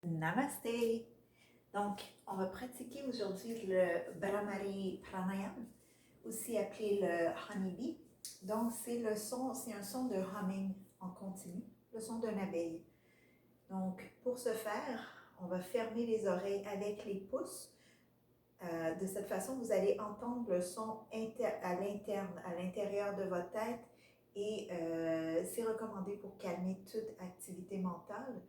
Namasté! Donc, on va pratiquer aujourd'hui le Brahmari Pranayam, aussi appelé le Honeybee. Donc, c'est un son de humming en continu, le son d'une abeille. Donc, pour ce faire, on va fermer les oreilles avec les pouces. De cette façon, vous allez entendre le son à l'intérieur de votre tête et c'est recommandé pour calmer toute activité mentale.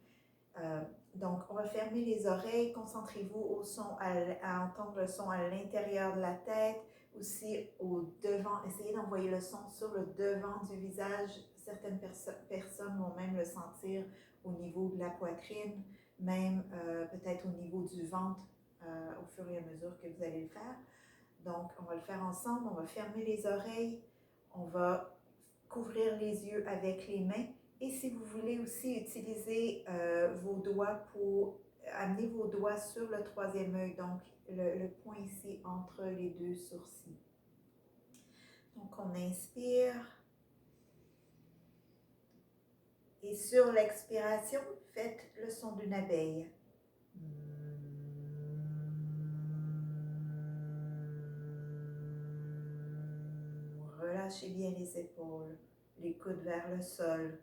Donc, on va fermer les oreilles, concentrez-vous au son, à entendre le son à l'intérieur de la tête, aussi au devant, essayez d'envoyer le son sur le devant du visage. Certaines personnes vont même le sentir au niveau de la poitrine, même peut-être au niveau du ventre au fur et à mesure que vous allez le faire. Donc, on va le faire ensemble, on va fermer les oreilles, on va couvrir les yeux avec les mains. Et si vous voulez aussi utiliser vos doigts pour amener vos doigts sur le troisième œil, donc le point ici entre les deux sourcils. Donc on inspire. Et sur l'expiration, faites le son d'une abeille. Relâchez bien les épaules, les coudes vers le sol.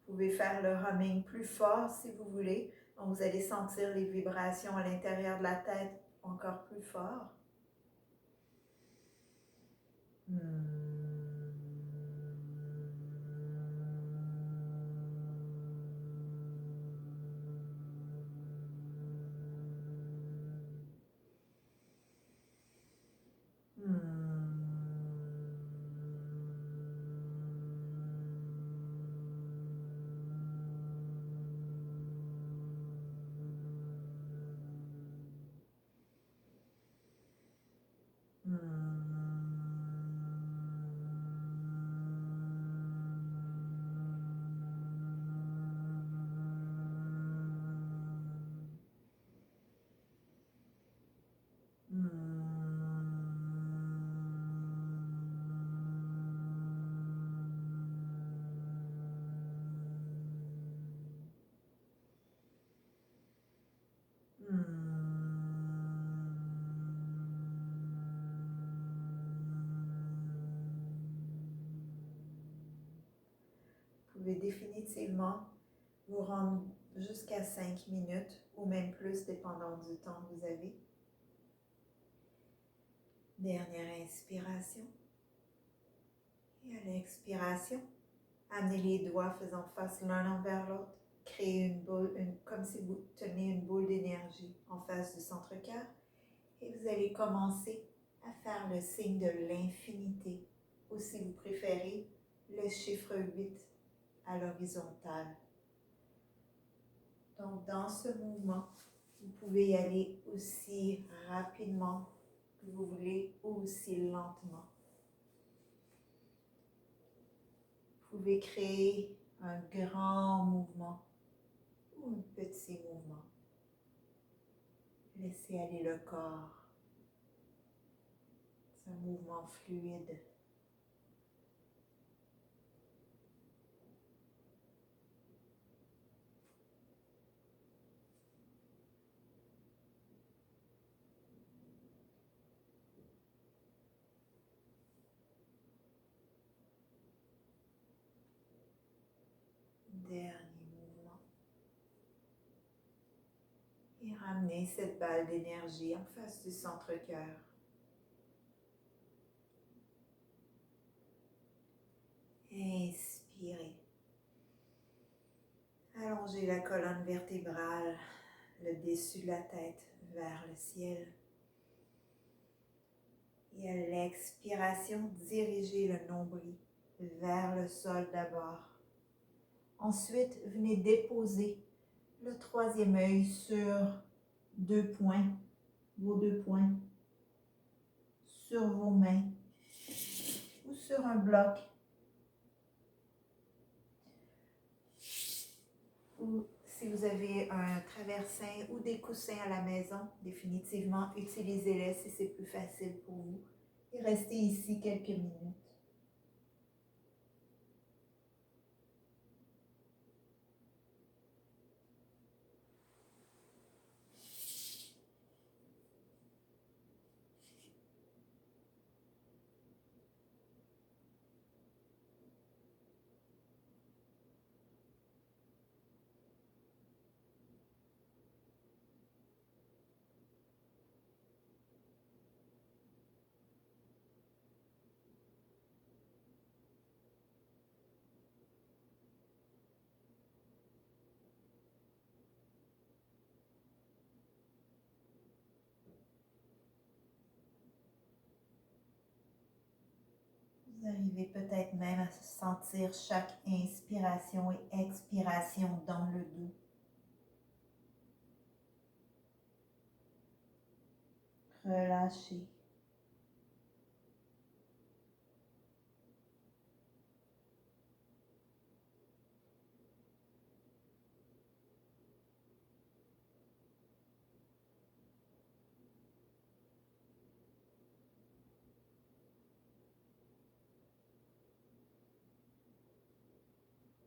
Vous pouvez faire le humming plus fort si vous voulez. Donc, vous allez sentir les vibrations à l'intérieur de la tête encore plus fort. Vous pouvez définitivement vous rendre jusqu'à 5 minutes ou même plus, dépendant du temps que vous avez. Dernière inspiration. Et à l'expiration, amenez les doigts faisant face l'un envers l'autre. Créez une boule, comme si vous teniez une boule d'énergie en face du centre-cœur. Et vous allez commencer à faire le signe de l'infinité, ou si vous préférez, le chiffre 8 à l'horizontale. Donc, dans ce mouvement, vous pouvez y aller aussi rapidement que vous voulez ou aussi lentement. Vous pouvez créer un grand mouvement ou un petit mouvement. Laissez aller le corps. C'est un mouvement fluide. Ramenez cette balle d'énergie en face du centre-cœur. Inspirez. Allongez la colonne vertébrale, le dessus de la tête vers le ciel. Et à l'expiration, dirigez le nombril vers le sol d'abord. Ensuite, venez déposer le troisième œil sur vos deux poings, sur vos mains ou sur un bloc. Ou si vous avez un traversin ou des coussins à la maison, définitivement utilisez-les si c'est plus facile pour vous. Et restez ici quelques minutes. Vous arrivez peut-être même à sentir chaque inspiration et expiration dans le dos. Relâchez.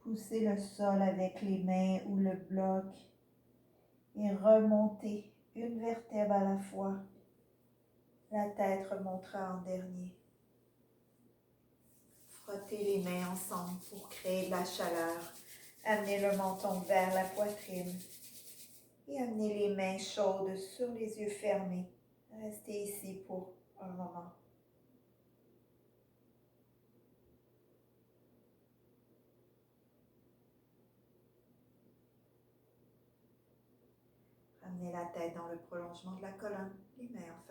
Poussez le sol avec les mains ou le bloc et remontez une vertèbre à la fois. La tête remontera en dernier. Frottez les mains ensemble pour créer de la chaleur. Amenez le menton vers la poitrine et amenez les mains chaudes sur les yeux fermés. Restez ici pour un moment. Ramenez la tête dans le prolongement de la colonne, les mains en